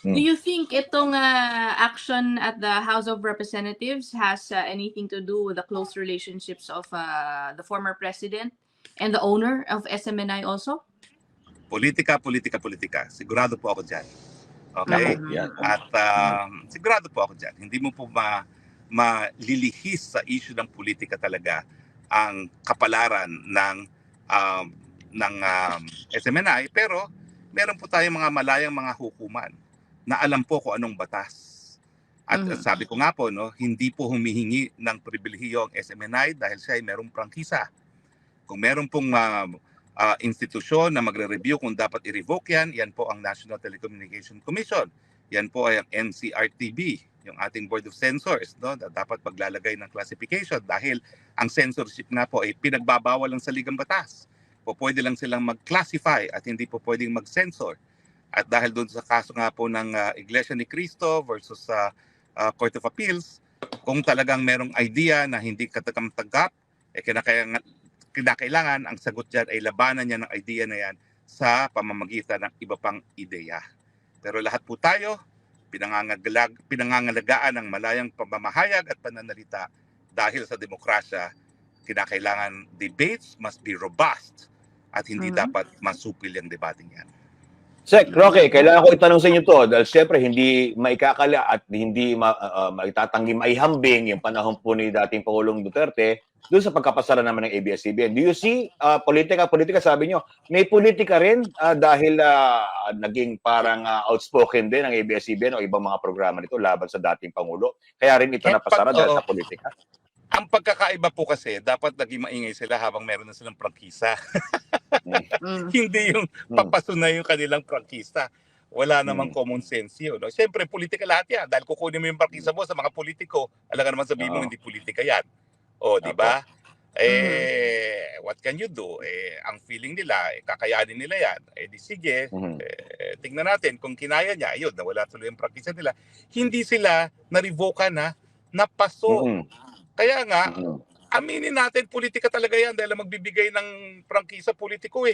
Do Mm. you think itong action at the House of Representatives has anything to do with the close relationships of the former president and the owner of SMNI also? Politika, politika, politika. Sigurado po ako dyan. Okay? Naku, yan. At sigurado po ako dyan. Hindi mo po malilihis sa issue ng politika talaga ang kapalaran um, ng SMNI. Pero meron po tayong mga malayang mga hukuman na alam po kung anong batas. At sabi ko nga po, no, hindi po humihingi ng pribilehiyo ang SMNI dahil siya ay merong prangkisa. Kung meron pong institusyon na magre-review kung dapat i-revoke yan po ang National Telecommunication Commission. Yan po ay ang NCRTB, yung ating Board of Censors, no, na dapat paglalagay ng classification dahil ang censorship na po ay pinagbabawal lang sa ligang batas. Pwede lang silang mag-classify at hindi po pwedeng mag-censor. At dahil doon sa kaso nga po ng Iglesia ni Cristo versus sa Court of Appeals, kung talagang merong idea na hindi katagam-tagap, kinakailangan ang sagot dyan ay labanan niya ng idea na yan sa pamamagitan ng iba pang ideya. Pero lahat po tayo, pinangangalagaan ng malayang pamamahayag at pananalita dahil sa demokrasya, kinakailangan debates must be robust at hindi dapat masupil yung debating yan. Sek, Roque, kailangan ko itanong sa inyo to dahil siyempre hindi maikakala at hindi maitatanggi maihambing yung panahon po ni dating Pangulong Duterte doon sa pagkapasara naman ng ABS-CBN. Do you see politika, sabi nyo, may politika rin dahil naging parang outspoken din ng ABS-CBN o ibang mga programa nito laban sa dating Pangulo? Kaya rin ito napasara dahil sa politika? Ang pagkakaiba po kasi, dapat naging maingay sila habang meron na silang prangkisa. Hindi yung papasunay yung kanilang prangkisa. Wala namang common sense yun. No? Siyempre, politika lahat yan. Dahil kukunin mo yung prangkisa mo sa mga politiko, alam ka naman sabihin mo, hindi politika yan. O, di ba? What can you do? Ang feeling nila, kakayanin nila yan. Di sige, tingnan natin kung kinaya niya. Ayun, nawala tuloy yung prangkisa nila. Hindi sila na-revoke na napaso. Kaya nga, aminin natin, politika talaga yan dahil magbibigay ng prangkisa politiko